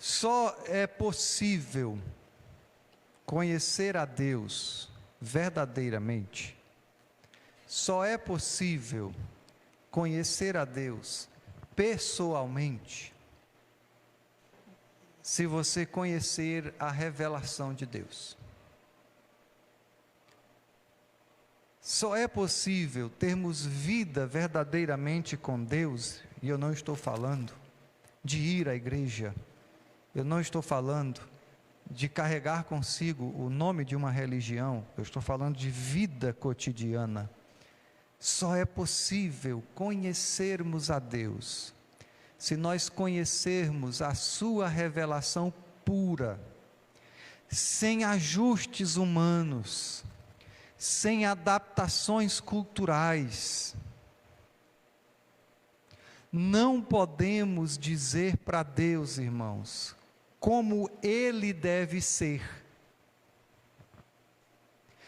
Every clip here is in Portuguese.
Só é possível conhecer a Deus verdadeiramente, só é possível conhecer a Deus pessoalmente, se você conhecer a revelação de Deus. Só é possível termos vida verdadeiramente com Deus, e eu não estou falando de ir à igreja, eu não estou falando de carregar consigo o nome de uma religião, eu estou falando de vida cotidiana. Só é possível conhecermos a Deus se nós conhecermos a sua revelação pura, sem ajustes humanos, sem adaptações culturais. Não podemos dizer para Deus, irmãos, como Ele deve ser.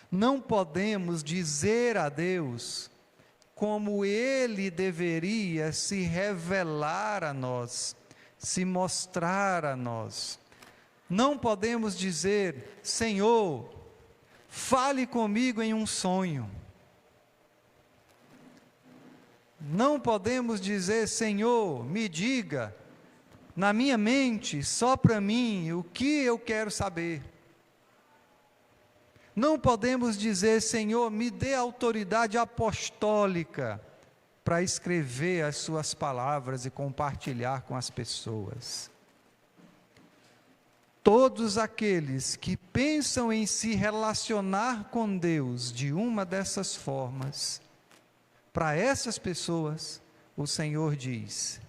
Não podemos dizer a Deus como Ele deveria se revelar a nós, se mostrar a nós. Não podemos dizer: Senhor, fale comigo em um sonho. Não podemos dizer: Senhor, me diga, na minha mente, só para mim, o que eu quero saber. Não podemos dizer: Senhor, me dê autoridade apostólica para escrever as suas palavras e compartilhar com as pessoas. Todos aqueles que pensam em se relacionar com Deus de uma dessas formas, para essas pessoas, o Senhor diz: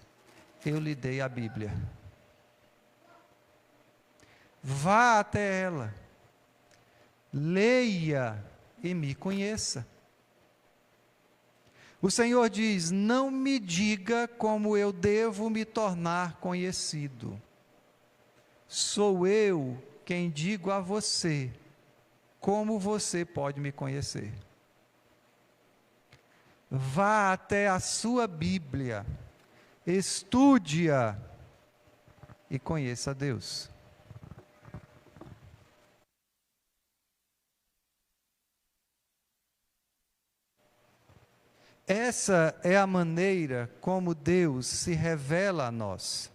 eu lhe dei a Bíblia. Vá até ela, leia e me conheça. O Senhor diz: não me diga como eu devo me tornar conhecido. Sou eu quem digo a você como você pode me conhecer. Vá até a sua Bíblia, estude-a e conheça Deus. Essa é a maneira como Deus se revela a nós.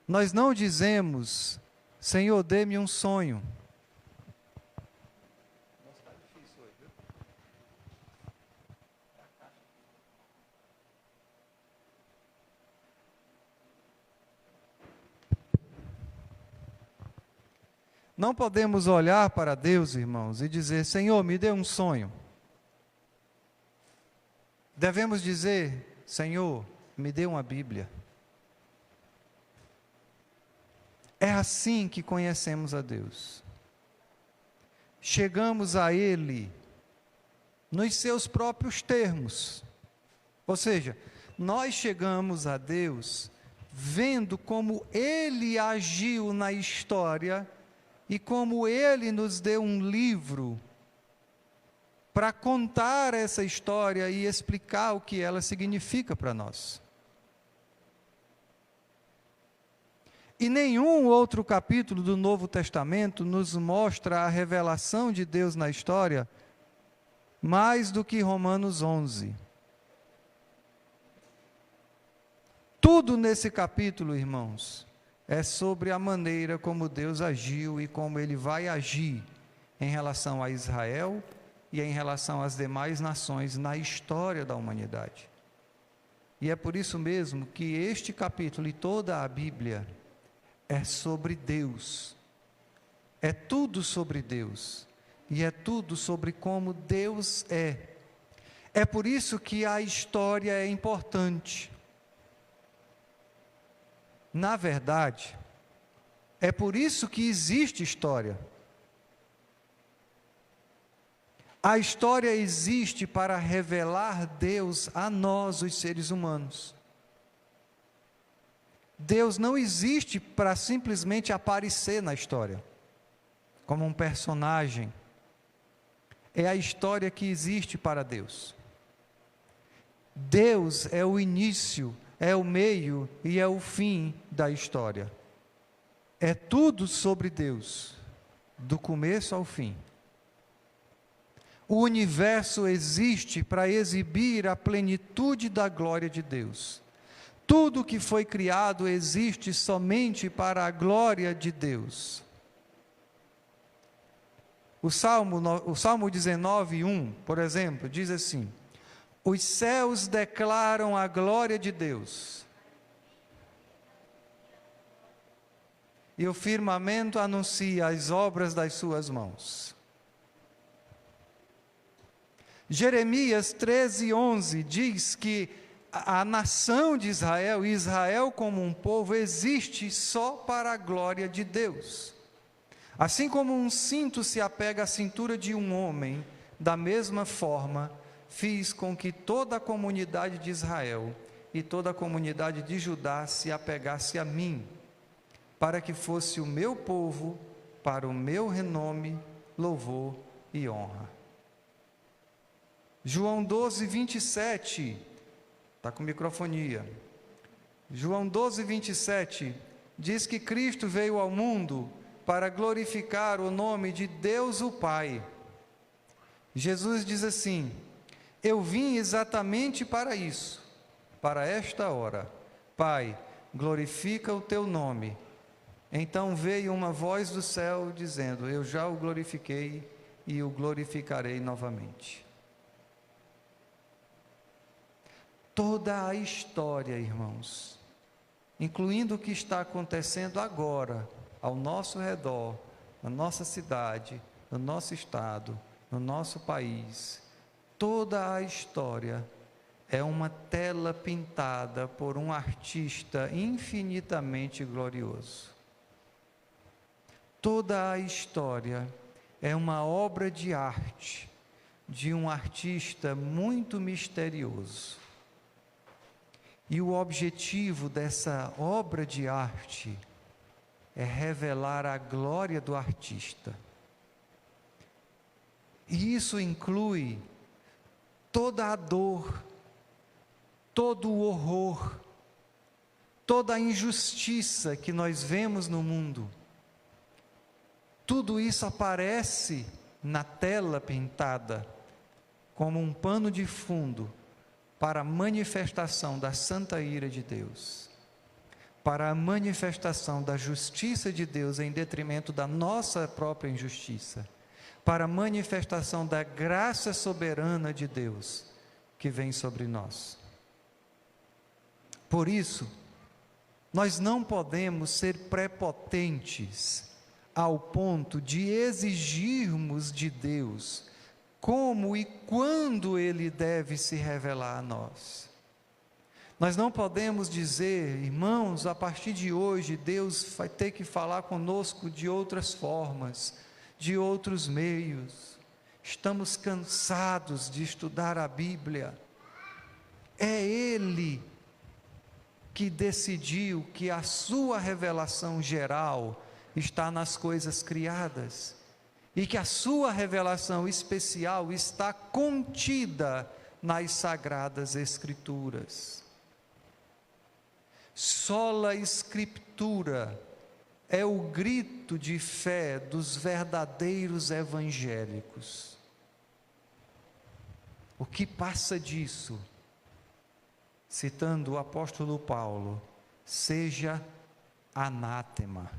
Nós não dizemos: Senhor, dê-me um sonho. Não podemos olhar para Deus, irmãos, e dizer: Senhor, me dê um sonho. Devemos dizer: Senhor, me dê uma Bíblia. É assim que conhecemos a Deus. Chegamos a Ele nos seus próprios termos. Ou seja, nós chegamos a Deus vendo como Ele agiu na história e como Ele nos deu um livro para contar essa história e explicar o que ela significa para nós. E nenhum outro capítulo do Novo Testamento nos mostra a revelação de Deus na história mais do que Romanos 11. Tudo nesse capítulo, irmãos, é sobre a maneira como Deus agiu e como Ele vai agir em relação a Israel e em relação às demais nações na história da humanidade. E é por isso mesmo que este capítulo e toda a Bíblia é sobre Deus, é tudo sobre Deus, e é tudo sobre como Deus é. É por isso que a história é importante. Na verdade, é por isso que existe história. A história existe para revelar Deus a nós, os seres humanos. Deus não existe para simplesmente aparecer na história, como um personagem. É a história que existe para Deus. Deus é o início é o meio e é o fim da história. É tudo sobre Deus, do começo ao fim. O universo existe para exibir a plenitude da glória de Deus. Tudo que foi criado existe somente para a glória de Deus. O Salmo 19:1, por exemplo, diz assim: os céus declaram a glória de Deus, e o firmamento anuncia as obras das suas mãos. Jeremias 13:11 diz que a nação de Israel, Israel como um povo, existe só para a glória de Deus. Assim como um cinto se apega à cintura de um homem, da mesma forma, fiz com que toda a comunidade de Israel e toda a comunidade de Judá se apegasse a mim, para que fosse o meu povo, para o meu renome, louvor e honra. João 12:27, está com microfonia. João 12:27 diz que Cristo veio ao mundo para glorificar o nome de Deus o Pai. Jesus diz assim: eu vim exatamente para isso, para esta hora. Pai, glorifica o teu nome. Então veio uma voz do céu dizendo: eu já o glorifiquei e o glorificarei novamente. Toda a história, irmãos, incluindo o que está acontecendo agora, ao nosso redor, na nossa cidade, no nosso estado, no nosso país, toda a história é uma tela pintada por um artista infinitamente glorioso. Toda a história é uma obra de arte de um artista muito misterioso. E o objetivo dessa obra de arte é revelar a glória do artista. E isso inclui toda a dor, todo o horror, toda a injustiça que nós vemos no mundo. Tudo isso aparece na tela pintada como um pano de fundo para a manifestação da santa ira de Deus, para a manifestação da justiça de Deus em detrimento da nossa própria injustiça, para a manifestação da graça soberana de Deus que vem sobre nós. Por isso, nós não podemos ser prepotentes ao ponto de exigirmos de Deus como e quando Ele deve se revelar a nós. Nós não podemos dizer: irmãos, a partir de hoje Deus vai ter que falar conosco de outras formas, de outros meios. Estamos cansados de estudar a Bíblia. É Ele que decidiu que a sua revelação geral está nas coisas criadas, e que a sua revelação especial está contida nas Sagradas Escrituras. Sola Scriptura é o grito de fé dos verdadeiros evangélicos. O que passa disso? Citando o apóstolo Paulo, seja anátema.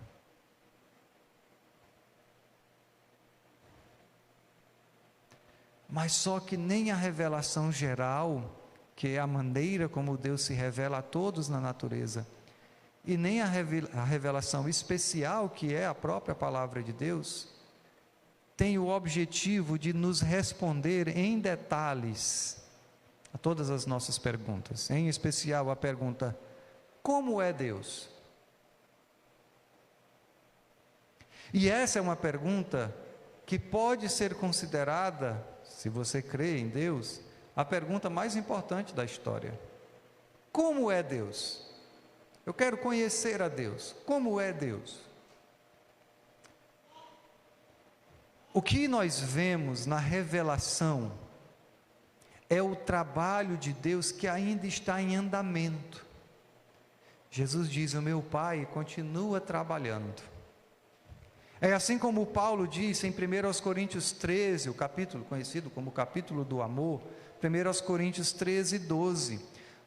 Mas só que nem a revelação geral, que é a maneira como Deus se revela a todos na natureza, e nem a revelação especial, que é a própria palavra de Deus, tem o objetivo de nos responder em detalhes a todas as nossas perguntas, em especial a pergunta: como é Deus? E essa é uma pergunta que pode ser considerada, se você crê em Deus, a pergunta mais importante da história. Como é Deus? Eu quero conhecer a Deus. Como é Deus? O que nós vemos na revelação é o trabalho de Deus que ainda está em andamento. Jesus diz: o meu Pai continua trabalhando. É assim como Paulo disse em 1 Coríntios 13, o capítulo conhecido como o capítulo do amor, 1 Coríntios 13, 12.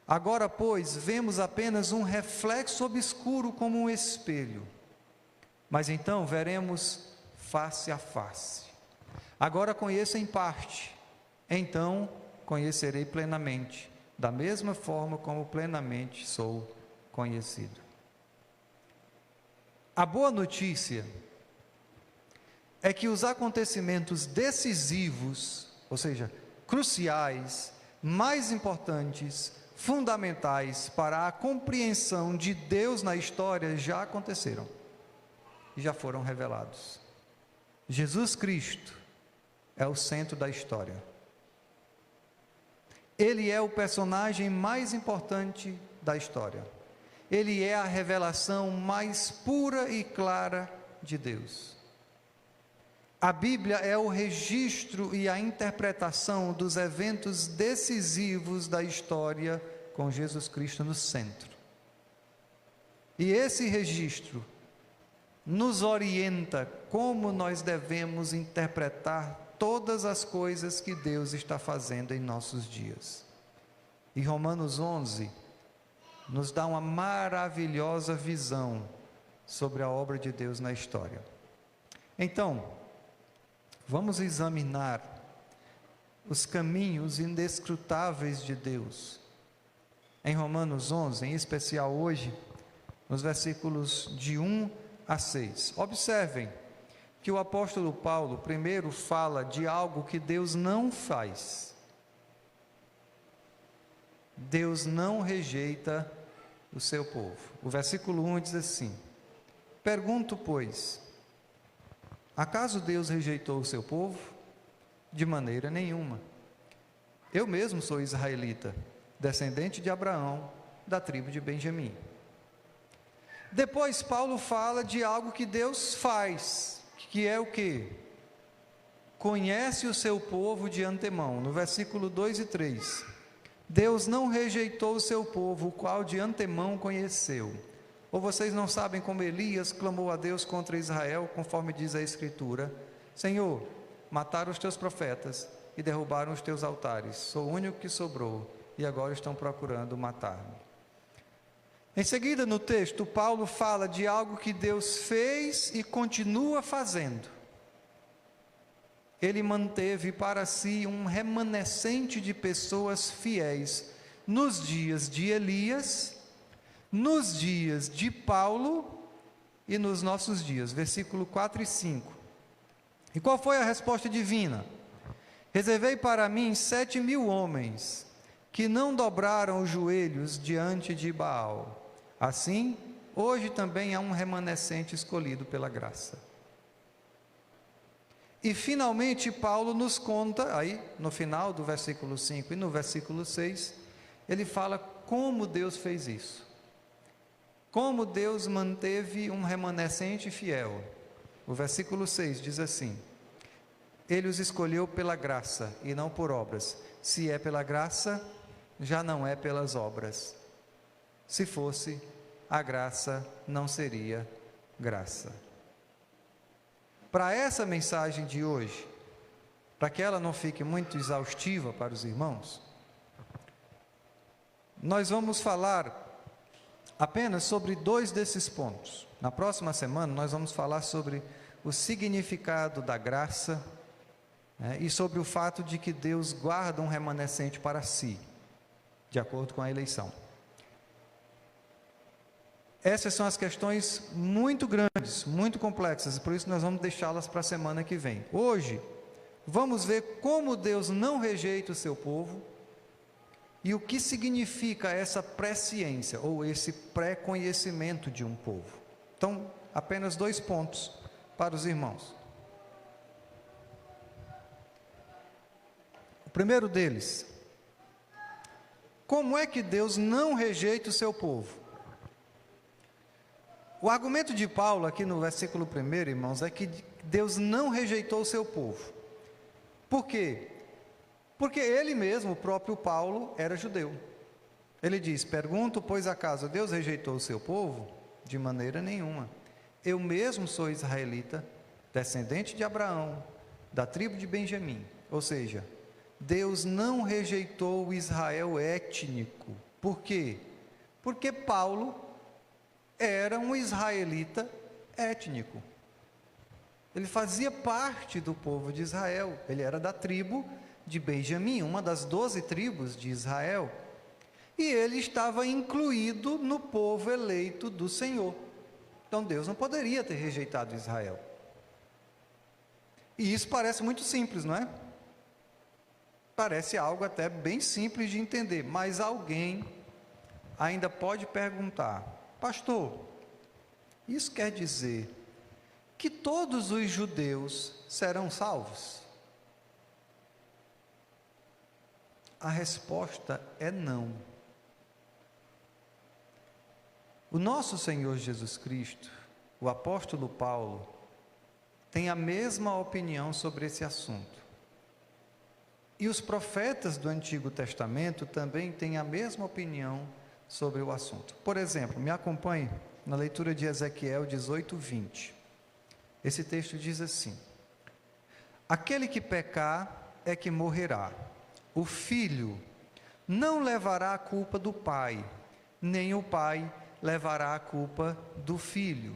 Agora, pois, vemos apenas um reflexo obscuro como um espelho, mas então veremos face a face. Agora conheço em parte, então conhecerei plenamente, da mesma forma como plenamente sou conhecido. A boa notícia é que os acontecimentos decisivos, ou seja, cruciais, mais importantes, fundamentais para a compreensão de Deus na história já aconteceram e já foram revelados. Jesus Cristo é o centro da história. Ele é o personagem mais importante da história. Ele é a revelação mais pura e clara de Deus. A Bíblia é o registro e a interpretação dos eventos decisivos da história com Jesus Cristo no centro. E esse registro nos orienta como nós devemos interpretar todas as coisas que Deus está fazendo em nossos dias. E Romanos 11 nos dá uma maravilhosa visão sobre a obra de Deus na história. Então, vamos examinar os caminhos inescrutáveis de Deus. Em Romanos 11, em especial hoje, nos versículos de 1 a 6. Observem que o apóstolo Paulo primeiro fala de algo que Deus não faz. Deus não rejeita o seu povo. O versículo 1 diz assim: pergunto, pois, acaso Deus rejeitou o seu povo? De maneira nenhuma. Eu mesmo sou israelita, descendente de Abraão, da tribo de Benjamim. Depois Paulo fala de algo que Deus faz, que é o quê? Conhece o seu povo de antemão. No versículo 2 e 3. Deus não rejeitou o seu povo, o qual de antemão conheceu. Ou vocês não sabem como Elias clamou a Deus contra Israel, conforme diz a Escritura: Senhor, mataram os teus profetas e derrubaram os teus altares. Sou o único que sobrou e agora estão procurando matar-me. Em seguida, no texto, Paulo fala de algo que Deus fez e continua fazendo. Ele manteve para si um remanescente de pessoas fiéis nos dias de Elias, nos dias de Paulo e nos nossos dias. Versículo 4 e 5. E qual foi a resposta divina? Reservei para mim 7.000 homens que não dobraram os joelhos diante de Baal. Assim, hoje também há um remanescente escolhido pela graça. E finalmente Paulo nos conta, aí no final do versículo 5 e no versículo 6, ele fala como Deus fez isso. Como Deus manteve um remanescente fiel. O versículo 6 diz assim: Ele os escolheu pela graça e não por obras. Se é pela graça, já não é pelas obras. Se fosse, a graça não seria graça. Para essa mensagem de hoje, para que ela não fique muito exaustiva para os irmãos, nós vamos falar apenas sobre 2 desses pontos. Na próxima semana nós vamos falar sobre o significado da graça, e sobre o fato de que Deus guarda um remanescente para si, de acordo com a eleição. Essas são as questões muito grandes, muito complexas, e por isso nós vamos deixá-las para a semana que vem. Hoje, vamos ver como Deus não rejeita o seu povo, e o que significa essa presciência, ou esse pré-conhecimento de um povo. Então, apenas 2 pontos para os irmãos. O primeiro deles: como é que Deus não rejeita o seu povo? O argumento de Paulo aqui no versículo 1, irmãos, é que Deus não rejeitou o seu povo. Por quê? Porque ele mesmo, o próprio Paulo, era judeu. Ele diz: pergunto, pois acaso Deus rejeitou o seu povo? De maneira nenhuma. Eu mesmo sou israelita, descendente de Abraão, da tribo de Benjamim. Ou seja, Deus não rejeitou o Israel étnico. Por quê? Porque Paulo era um israelita étnico. Ele fazia parte do povo de Israel. Ele era da tribo de Benjamim, uma das 12 tribos de Israel. E ele estava incluído no povo eleito do Senhor. Então Deus não poderia ter rejeitado Israel. E isso parece muito simples, não é? Parece algo até bem simples de entender, mas alguém ainda pode perguntar: pastor, isso quer dizer que todos os judeus serão salvos? A resposta é não. O nosso Senhor Jesus Cristo, o apóstolo Paulo, tem a mesma opinião sobre esse assunto. E os profetas do Antigo Testamento também têm a mesma opinião sobre o assunto. Por exemplo, me acompanhe na leitura de Ezequiel 18:20. Esse texto diz assim: aquele que pecar é que morrerá. O filho não levará a culpa do pai, nem o pai levará a culpa do filho.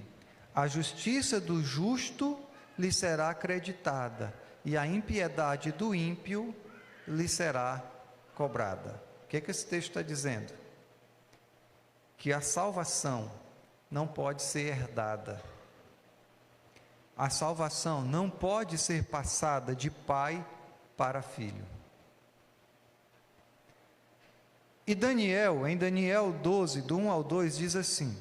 A justiça do justo lhe será acreditada, e a impiedade do ímpio lhe será cobrada. O que esse texto está dizendo? Que a salvação não pode ser herdada. A salvação não pode ser passada de pai para filho. E Daniel, em Daniel 12, do 1 ao 2, diz assim: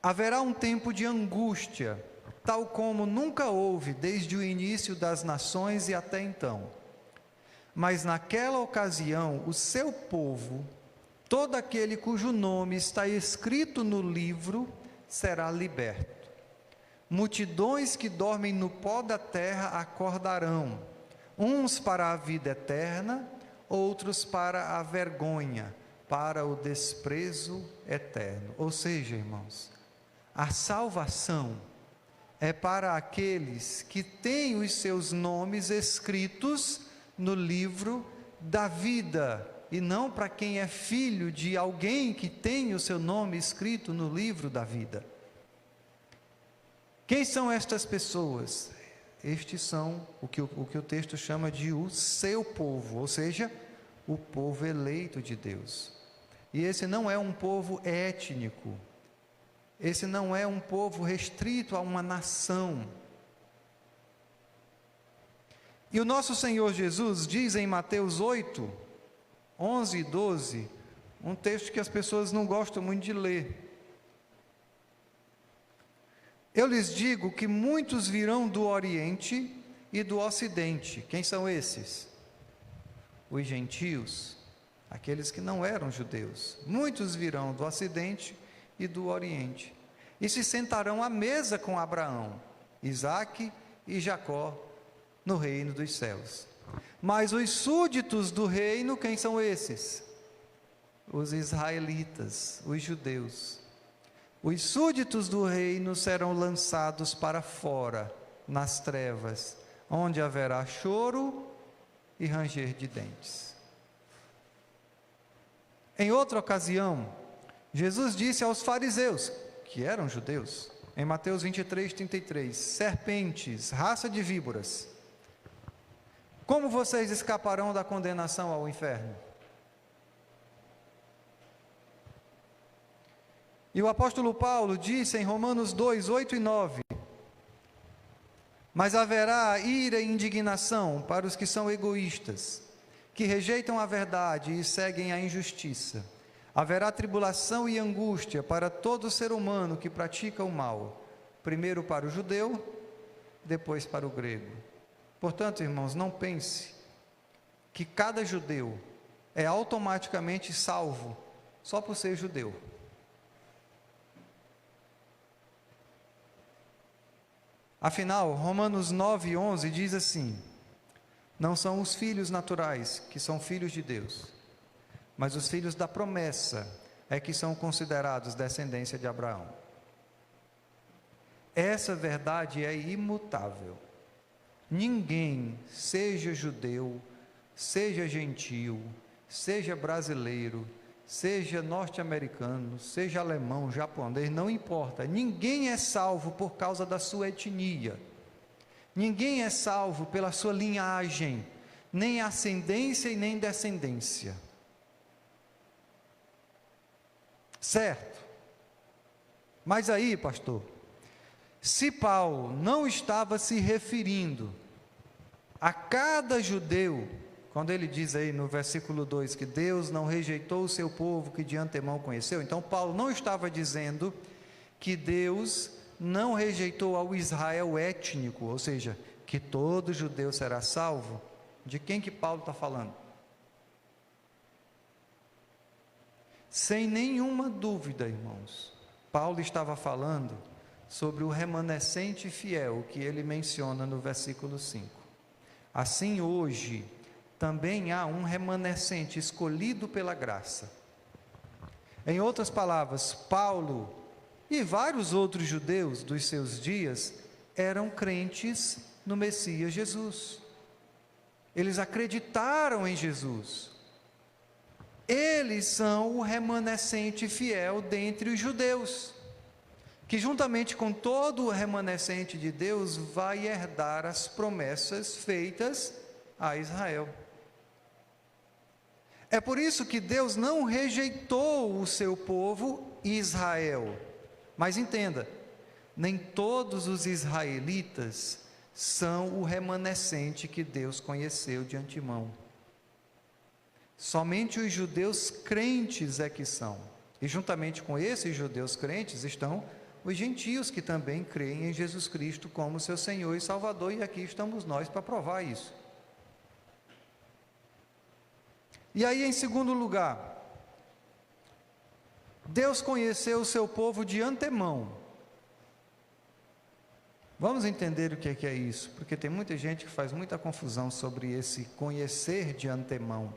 haverá um tempo de angústia, tal como nunca houve desde o início das nações e até então. Mas naquela ocasião, o seu povo, todo aquele cujo nome está escrito no livro, será liberto. Multidões que dormem no pó da terra acordarão, uns para a vida eterna, outros para a vergonha, para o desprezo eterno. Ou seja, irmãos, a salvação é para aqueles que têm os seus nomes escritos no livro da vida, e não para quem é filho de alguém que tem o seu nome escrito no livro da vida. Quem são estas pessoas? Estes são o que o texto chama de o seu povo, ou seja, o povo eleito de Deus. E esse não é um povo étnico, esse não é um povo restrito a uma nação. E o nosso Senhor Jesus diz em Mateus 8, 11 e 12, um texto que as pessoas não gostam muito de ler. Eu lhes digo que muitos virão do Oriente e do Ocidente. Quem são esses? Os gentios, aqueles que não eram judeus. Muitos virão do Ocidente e do Oriente, e se sentarão à mesa com Abraão, Isaque e Jacó, no reino dos céus. Mas os súditos do reino, quem são esses? Os israelitas, os judeus. Os súditos do reino serão lançados para fora, nas trevas, onde haverá choro e ranger de dentes. Em outra ocasião, Jesus disse aos fariseus, que eram judeus, em Mateus 23, 33, serpentes, raça de víboras, como vocês escaparão da condenação ao inferno? E o apóstolo Paulo disse em Romanos 2, 8 e 9, mas haverá ira e indignação para os que são egoístas, que rejeitam a verdade e seguem a injustiça. Haverá tribulação e angústia para todo ser humano que pratica o mal, primeiro para o judeu, depois para o grego. Portanto, irmãos, não pense que cada judeu é automaticamente salvo só por ser judeu. Afinal, Romanos 9, 11 diz assim: não são os filhos naturais que são filhos de Deus, mas os filhos da promessa é que são considerados descendência de Abraão. Essa verdade é imutável. Ninguém, seja judeu, seja gentil, seja brasileiro, seja norte-americano, seja alemão, japonês, não importa, ninguém é salvo por causa da sua etnia, ninguém é salvo pela sua linhagem, nem ascendência e nem descendência, certo? Mas aí, pastor, se Paulo não estava se referindo a cada judeu, quando ele diz aí no versículo 2 que Deus não rejeitou o seu povo que de antemão conheceu, então Paulo não estava dizendo que Deus não rejeitou ao Israel étnico, ou seja, que todo judeu será salvo. De quem que Paulo está falando? Sem nenhuma dúvida, irmãos, Paulo estava falando sobre o remanescente fiel que ele menciona no versículo 5. Assim hoje também há um remanescente escolhido pela graça. Em outras palavras, Paulo e vários outros judeus dos seus dias eram crentes no Messias Jesus. Eles acreditaram em Jesus. Eles são o remanescente fiel dentre os judeus, que juntamente com todo o remanescente de Deus vai herdar as promessas feitas a Israel. É por isso que Deus não rejeitou o seu povo Israel. Mas entenda, nem todos os israelitas são o remanescente que Deus conheceu de antemão. Somente os judeus crentes é que são. E juntamente com esses judeus crentes estão os gentios que também creem em Jesus Cristo como seu Senhor e Salvador, e aqui estamos nós para provar isso. E aí, em segundo lugar, Deus conheceu o seu povo de antemão. Vamos entender o que é isso, porque tem muita gente que faz muita confusão sobre esse conhecer de antemão.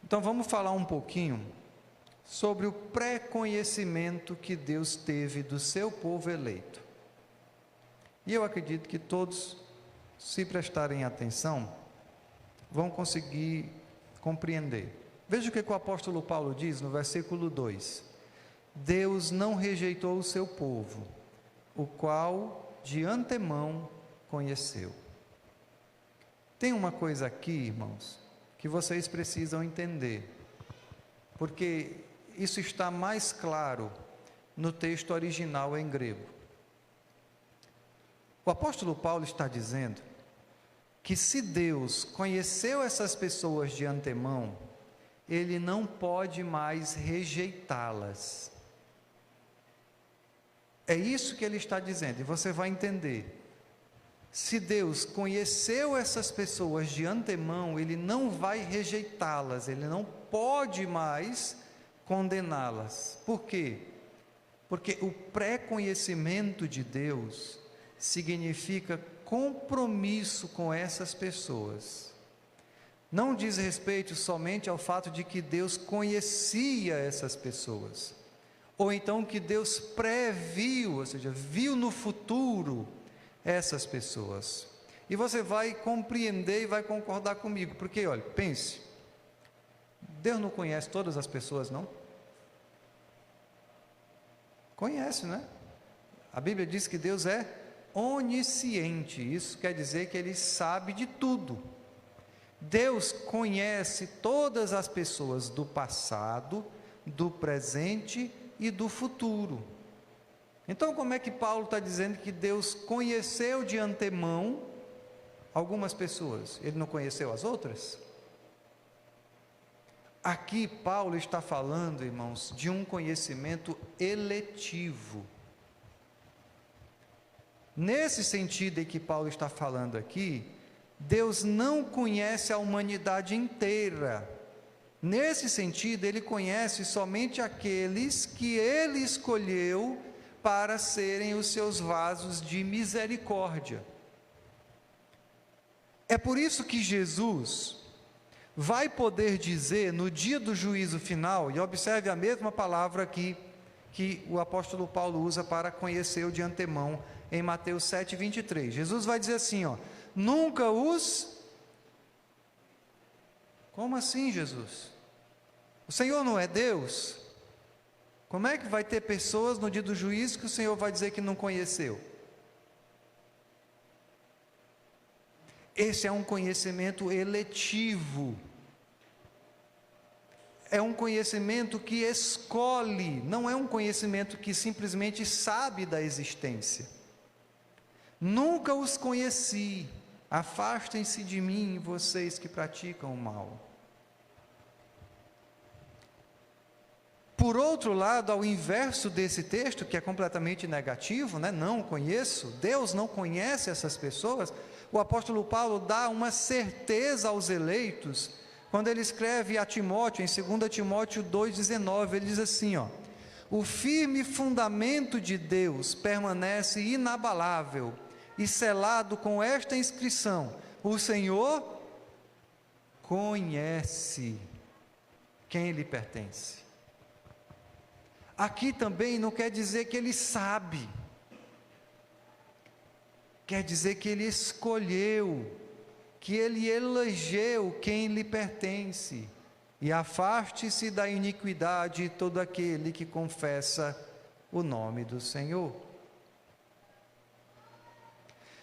Então vamos falar um pouquinho sobre o pré-conhecimento que Deus teve do seu povo eleito. E eu acredito que todos, se prestarem atenção, vão conseguir compreender. Veja o que o apóstolo Paulo diz no versículo 2: Deus não rejeitou o seu povo, o qual de antemão conheceu. Tem uma coisa aqui, irmãos, que vocês precisam entender, porque isso está mais claro no texto original em grego. O apóstolo Paulo está dizendo que se Deus conheceu essas pessoas de antemão, Ele não pode mais rejeitá-las. É isso que ele está dizendo, e você vai entender. Se Deus conheceu essas pessoas de antemão, Ele não vai rejeitá-las, Ele não pode mais condená-las. Por quê? Porque o pré-conhecimento de Deus significa compromisso com essas pessoas. Não diz respeito somente ao fato de que Deus conhecia essas pessoas, ou então que Deus previu, ou seja, viu no futuro essas pessoas. E você vai compreender e vai concordar comigo, porque olha, pense, Deus não conhece todas as pessoas, não? Conhece, né? A Bíblia diz que Deus é onisciente, isso quer dizer que Ele sabe de tudo. Deus conhece todas as pessoas do passado, do presente e do futuro. Então, como é que Paulo está dizendo que Deus conheceu de antemão algumas pessoas? Ele não conheceu as outras? Aqui Paulo está falando, irmãos, de um conhecimento eletivo. Nesse sentido em que Paulo está falando aqui, Deus não conhece a humanidade inteira. Nesse sentido, Ele conhece somente aqueles que Ele escolheu para serem os seus vasos de misericórdia. É por isso que Jesus vai poder dizer no dia do juízo final, e observe a mesma palavra aqui que o apóstolo Paulo usa para conhecer-o de antemão em Mateus 7:23. Jesus vai dizer assim, ó: nunca os... Como assim, Jesus? O Senhor não é Deus? Como é que vai ter pessoas no dia do juízo que o Senhor vai dizer que não conheceu? Esse é um conhecimento eletivo. É um conhecimento que escolhe, não é um conhecimento que simplesmente sabe da existência. Nunca os conheci, afastem-se de mim, vocês que praticam o mal. Por outro lado, ao inverso desse texto, que é completamente negativo, né? Não conheço, Deus não conhece essas pessoas, o apóstolo Paulo dá uma certeza aos eleitos, quando ele escreve a Timóteo, em 2 Timóteo 2,19, ele diz assim, ó: o firme fundamento de Deus permanece inabalável, e selado com esta inscrição: o Senhor conhece quem lhe pertence. Aqui também não quer dizer que ele sabe, quer dizer que ele escolheu, que ele elegeu quem lhe pertence, e afaste-se da iniquidade todo aquele que confessa o nome do Senhor.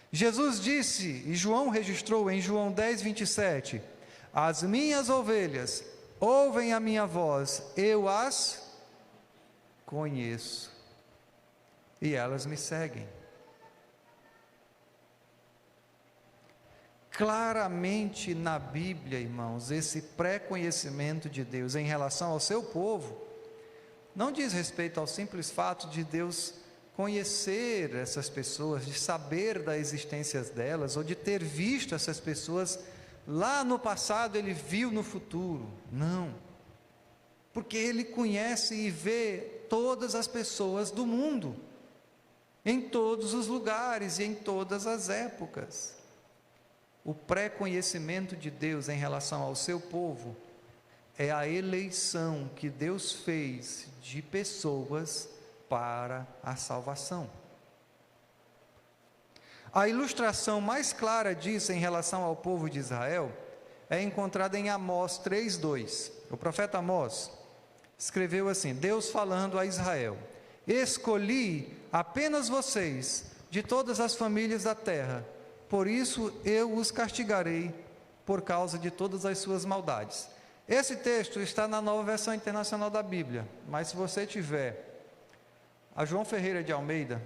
Jesus disse, e João registrou em João 10:27, as minhas ovelhas ouvem a minha voz, eu as conheço, e elas me seguem. Claramente na Bíblia, irmãos, esse pré-conhecimento de Deus em relação ao seu povo, não diz respeito ao simples fato de Deus conhecer essas pessoas, de saber da existência delas, ou de ter visto essas pessoas lá no passado, ele viu no futuro. Não, porque ele conhece e vê todas as pessoas do mundo, em todos os lugares e em todas as épocas. O pré-conhecimento de Deus em relação ao seu povo é a eleição que Deus fez de pessoas para a salvação. A ilustração mais clara disso em relação ao povo de Israel é encontrada em Amós 3:2. O profeta Amós escreveu assim: Deus falando a Israel: escolhi apenas vocês de todas as famílias da terra, por isso eu os castigarei por causa de todas as suas maldades. Esse texto está na Nova Versão Internacional da Bíblia, mas se você tiver a João Ferreira de Almeida,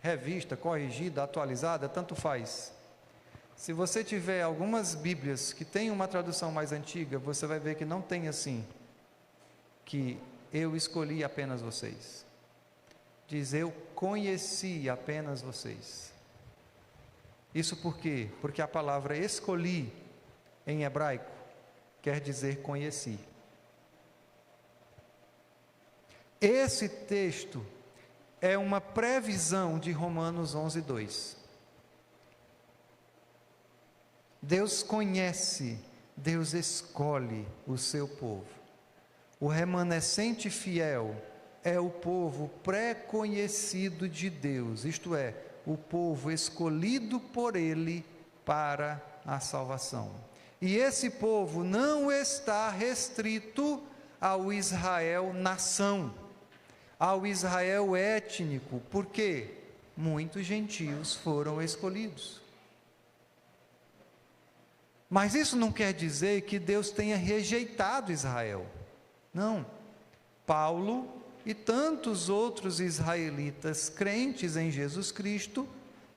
revista, corrigida, atualizada, tanto faz. Se você tiver algumas Bíblias que têm uma tradução mais antiga, você vai ver que não tem assim, que eu escolhi apenas vocês. Diz, eu conheci apenas vocês. Isso por quê? Porque a palavra escolhi, em hebraico, quer dizer conheci. Esse texto é uma previsão de Romanos 11:2. Deus conhece, Deus escolhe o seu povo. O remanescente fiel é o povo pré-conhecido de Deus, isto é, o povo escolhido por Ele para a salvação. E esse povo não está restrito ao Israel nação, ao Israel étnico, porque muitos gentios foram escolhidos. Mas isso não quer dizer que Deus tenha rejeitado Israel. Não. Paulo e tantos outros israelitas crentes em Jesus Cristo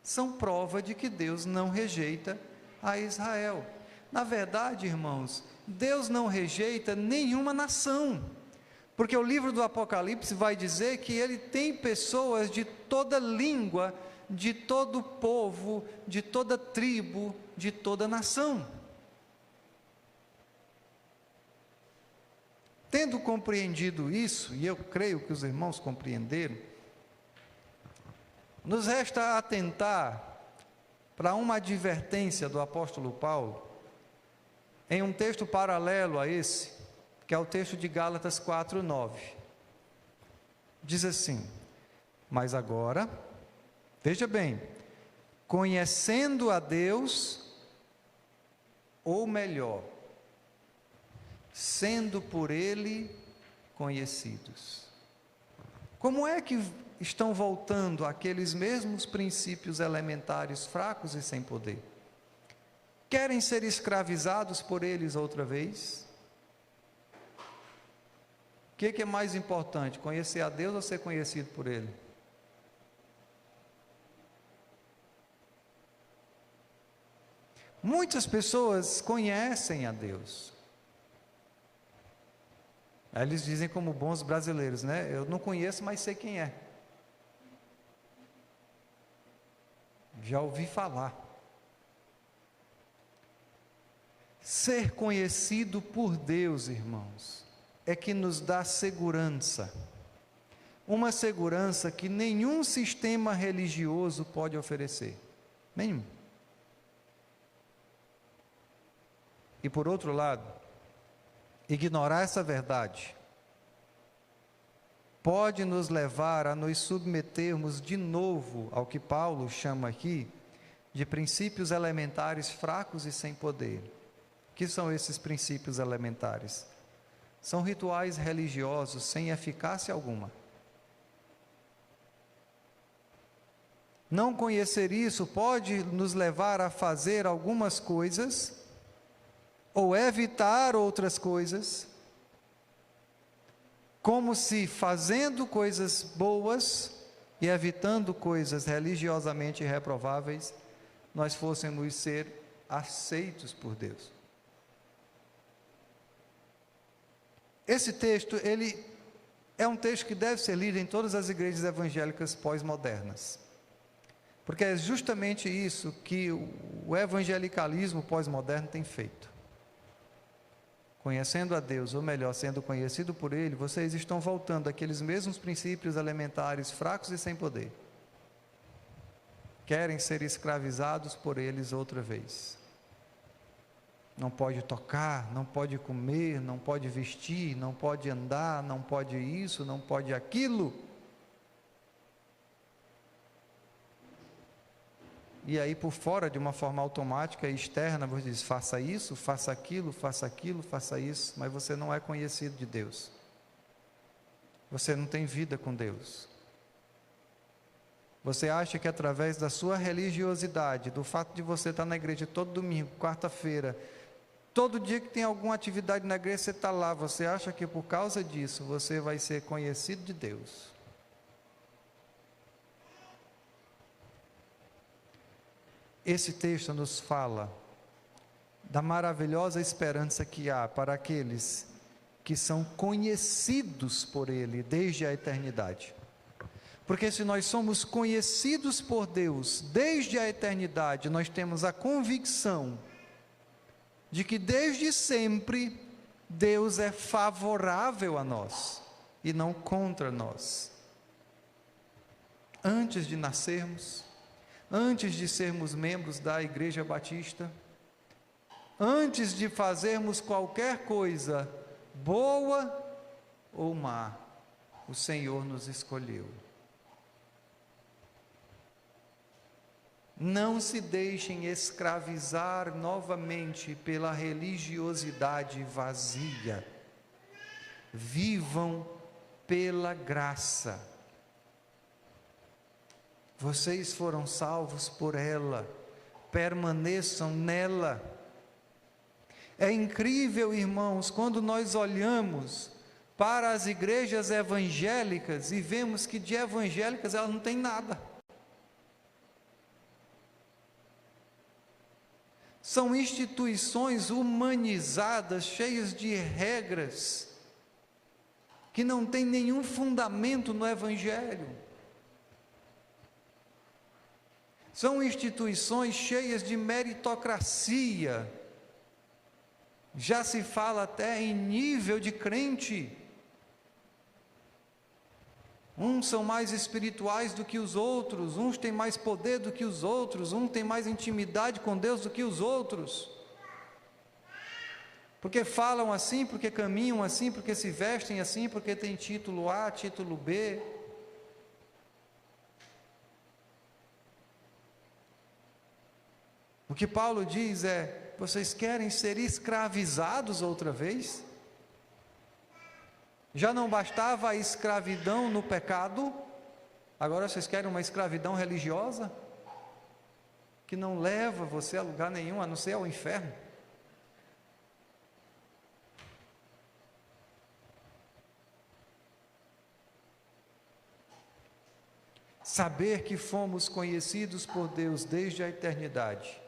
são prova de que Deus não rejeita a Israel. Na verdade, irmãos, Deus não rejeita nenhuma nação, porque o livro do Apocalipse vai dizer que ele tem pessoas de toda língua, de todo povo, de toda tribo, de toda nação. Tendo compreendido isso, e eu creio que os irmãos compreenderam, nos resta atentar para uma advertência do apóstolo Paulo, em um texto paralelo a esse, que é o texto de Gálatas 4:9. Diz assim: mas agora, veja bem, conhecendo a Deus, ou melhor, sendo por Ele conhecidos. Como é que estão voltando aqueles mesmos princípios elementares fracos e sem poder? Querem ser escravizados por eles outra vez? O que é mais importante, conhecer a Deus ou ser conhecido por Ele? Muitas pessoas conhecem a Deus. Aí eles dizem como bons brasileiros, né? Eu não conheço, mas sei quem é. Já ouvi falar. Ser conhecido por Deus, irmãos, é que nos dá segurança. Uma segurança que nenhum sistema religioso pode oferecer. Nenhum. E por outro lado, ignorar essa verdade pode nos levar a nos submetermos de novo ao que Paulo chama aqui de princípios elementares fracos e sem poder. O que são esses princípios elementares? São rituais religiosos sem eficácia alguma. Não conhecer isso pode nos levar a fazer algumas coisas ou evitar outras coisas, como se fazendo coisas boas e evitando coisas religiosamente reprováveis, nós fôssemos ser aceitos por Deus. Esse texto, ele é um texto que deve ser lido em todas as igrejas evangélicas pós-modernas, porque é justamente isso que o evangelicalismo pós-moderno tem feito. Conhecendo a Deus, ou melhor, sendo conhecido por Ele, vocês estão voltando àqueles mesmos princípios elementares fracos e sem poder. Querem ser escravizados por eles outra vez. Não pode tocar, não pode comer, não pode vestir, não pode andar, não pode isso, não pode aquilo. E aí, por fora, de uma forma automática e externa, você diz: faça isso, faça aquilo, faça aquilo, faça isso, mas você não é conhecido de Deus. Você não tem vida com Deus. Você acha que através da sua religiosidade, do fato de você estar na igreja todo domingo, quarta-feira, todo dia que tem alguma atividade na igreja, você está lá, você acha que por causa disso, você vai ser conhecido de Deus. Esse texto nos fala da maravilhosa esperança que há para aqueles que são conhecidos por Ele desde a eternidade. Porque se nós somos conhecidos por Deus desde a eternidade, nós temos a convicção de que desde sempre Deus é favorável a nós e não contra nós. Antes de nascermos, antes de sermos membros da Igreja Batista, antes de fazermos qualquer coisa, boa ou má, o Senhor nos escolheu. Não se deixem escravizar novamente pela religiosidade vazia. Vivam pela graça. Vocês foram salvos por ela, permaneçam nela. É incrível, irmãos, quando nós olhamos para as igrejas evangélicas e vemos que de evangélicas elas não têm nada. São instituições humanizadas, cheias de regras, que não têm nenhum fundamento no Evangelho. São instituições cheias de meritocracia. Já se fala até em nível de crente. Uns são mais espirituais do que os outros, uns têm mais poder do que os outros, uns têm mais intimidade com Deus do que os outros. Porque falam assim, porque caminham assim, porque se vestem assim, porque tem título A, título B. O que Paulo diz é: vocês querem ser escravizados outra vez? Já não bastava a escravidão no pecado, agora vocês querem uma escravidão religiosa? Que não leva você a lugar nenhum, a não ser ao inferno. Saber que fomos conhecidos por Deus desde a eternidade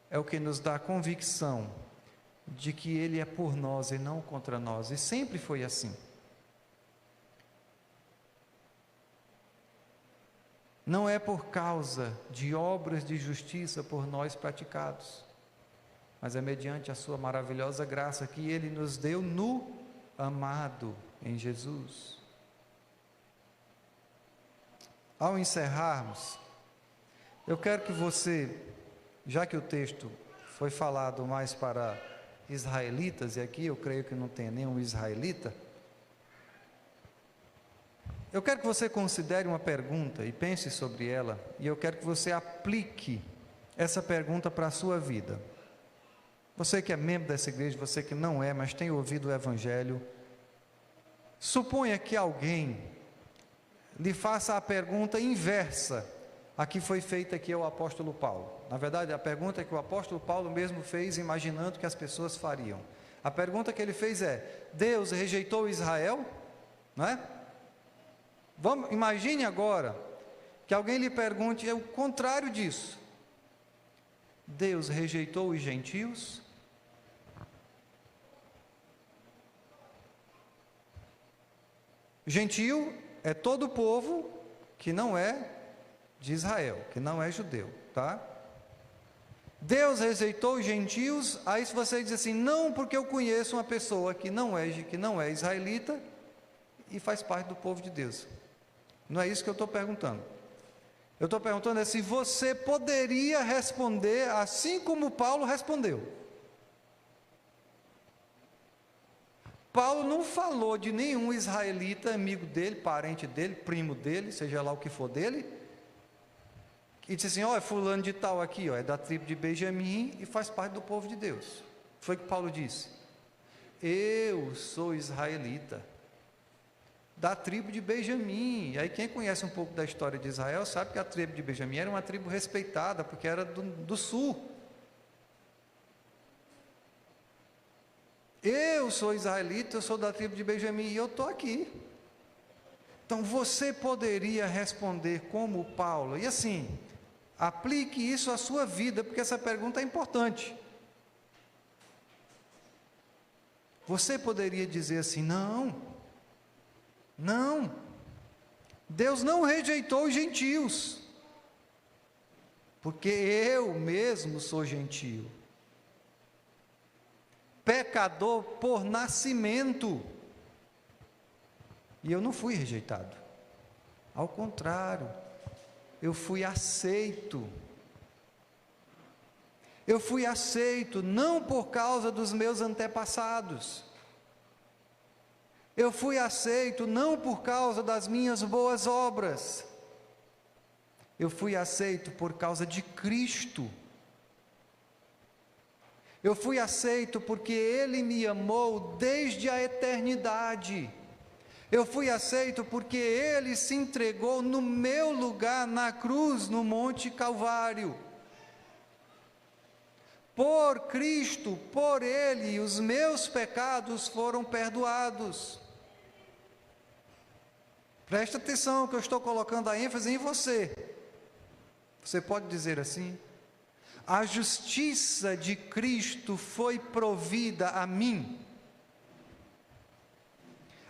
é o que nos dá a convicção de que Ele é por nós e não contra nós, e sempre foi assim. Não é por causa de obras de justiça por nós praticados, mas é mediante a sua maravilhosa graça que Ele nos deu no amado em Jesus. Ao encerrarmos, eu quero que você, já que o texto foi falado mais para israelitas, e aqui eu creio que não tem nenhum israelita, eu quero que você considere uma pergunta e pense sobre ela, e eu quero que você aplique essa pergunta para a sua vida. Você que é membro dessa igreja, você que não é, mas tem ouvido o Evangelho, suponha que alguém lhe faça a pergunta inversa a que foi feita aqui ao apóstolo Paulo. Na verdade, a pergunta que o apóstolo Paulo mesmo fez, imaginando que as pessoas fariam. A pergunta que ele fez é: Deus rejeitou Israel? Não é? Imagine agora que alguém lhe pergunte o contrário disso. Deus rejeitou os gentios? Gentio é todo povo que não é de Israel, que não é judeu, tá? Deus rejeitou os gentios. Aí se você diz assim: não, porque eu conheço uma pessoa que não é israelita e faz parte do povo de Deus. Não é isso que eu estou perguntando. Eu estou perguntando se você poderia responder assim como Paulo respondeu. Paulo não falou de nenhum israelita, amigo dele, parente dele, primo dele, seja lá o que for dele, e disse assim: ó, fulano de tal aqui, ó, é da tribo de Benjamim e faz parte do povo de Deus. Foi o que Paulo disse: eu sou israelita, da tribo de Benjamim. E aí quem conhece um pouco da história de Israel sabe que a tribo de Benjamim era uma tribo respeitada, porque era do sul. Eu sou israelita, eu sou da tribo de Benjamim e eu estou aqui. Então você poderia responder como Paulo, e assim, aplique isso à sua vida, porque essa pergunta é importante. Você poderia dizer assim: não, Deus não rejeitou os gentios, porque eu mesmo sou gentio, pecador por nascimento, e eu não fui rejeitado, ao contrário, eu fui aceito. Eu fui aceito não por causa dos meus antepassados, eu fui aceito não por causa das minhas boas obras, eu fui aceito por causa de Cristo. Eu fui aceito porque Ele me amou desde a eternidade. Eu fui aceito porque Ele se entregou no meu lugar na cruz, no Monte Calvário. Por Cristo, por Ele, os meus pecados foram perdoados. Presta atenção que eu estou colocando a ênfase em você. Você pode dizer assim: a justiça de Cristo foi provida a mim.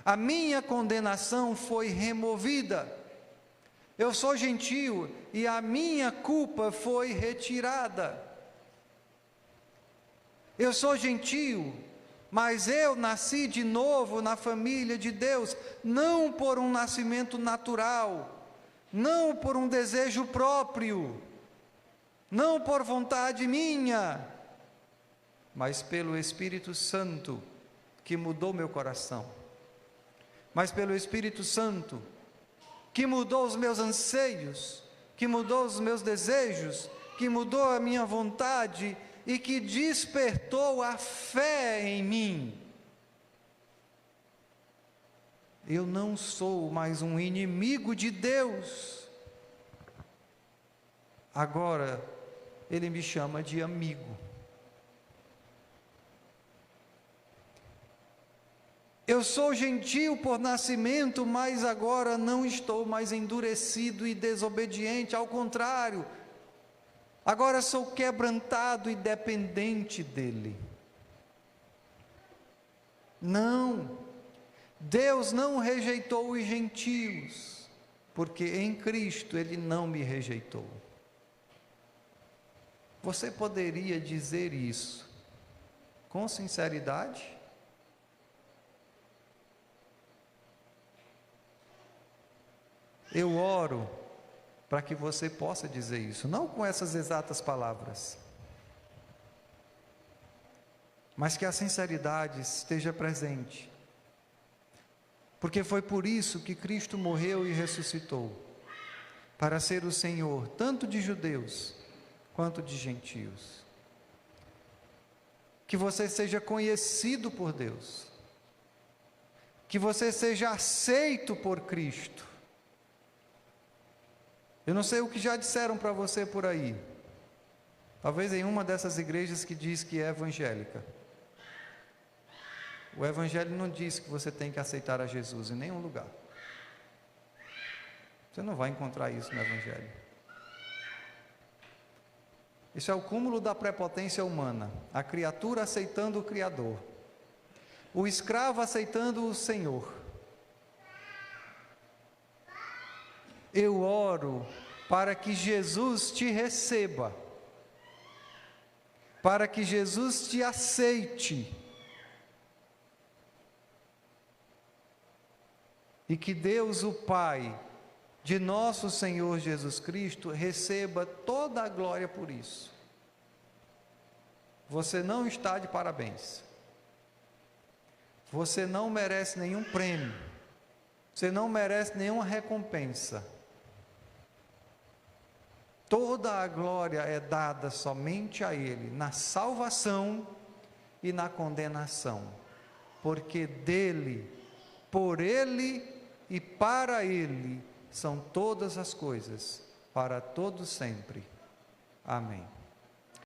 A minha condenação foi removida. Eu sou gentio e a minha culpa foi retirada. Eu sou gentio, mas eu nasci de novo na família de Deus, não por um nascimento natural, não por um desejo próprio, não por vontade minha, mas pelo Espírito Santo que mudou meu coração, mas pelo Espírito Santo que mudou os meus anseios, que mudou os meus desejos, que mudou a minha vontade e que despertou a fé em mim. Eu não sou mais um inimigo de Deus. Agora, Ele me chama de amigo. Eu sou gentio por nascimento, mas agora não estou mais endurecido e desobediente, ao contrário, agora sou quebrantado e dependente dEle. Não, Deus não rejeitou os gentios, porque em Cristo Ele não me rejeitou. Você poderia dizer isso com sinceridade? Eu oro para que você possa dizer isso, não com essas exatas palavras, mas que a sinceridade esteja presente, porque foi por isso que Cristo morreu e ressuscitou, para ser o Senhor tanto de judeus quanto de gentios. Que você seja conhecido por Deus, que você seja aceito por Cristo. Eu não sei o que já disseram para você por aí, talvez em uma dessas igrejas que diz que é evangélica. O Evangelho não diz que você tem que aceitar a Jesus em nenhum lugar. Você não vai encontrar isso no Evangelho. Isso é o cúmulo da prepotência humana, a criatura aceitando o Criador, o escravo aceitando o Senhor. Eu oro para que Jesus te receba, para que Jesus te aceite, e que Deus, o Pai de nosso Senhor Jesus Cristo, receba toda a glória por isso. Você não está de parabéns, você não merece nenhum prêmio, você não merece nenhuma recompensa. Toda a glória é dada somente a Ele, na salvação e na condenação, porque dEle, por Ele e para Ele são todas as coisas, para todo sempre. Amém.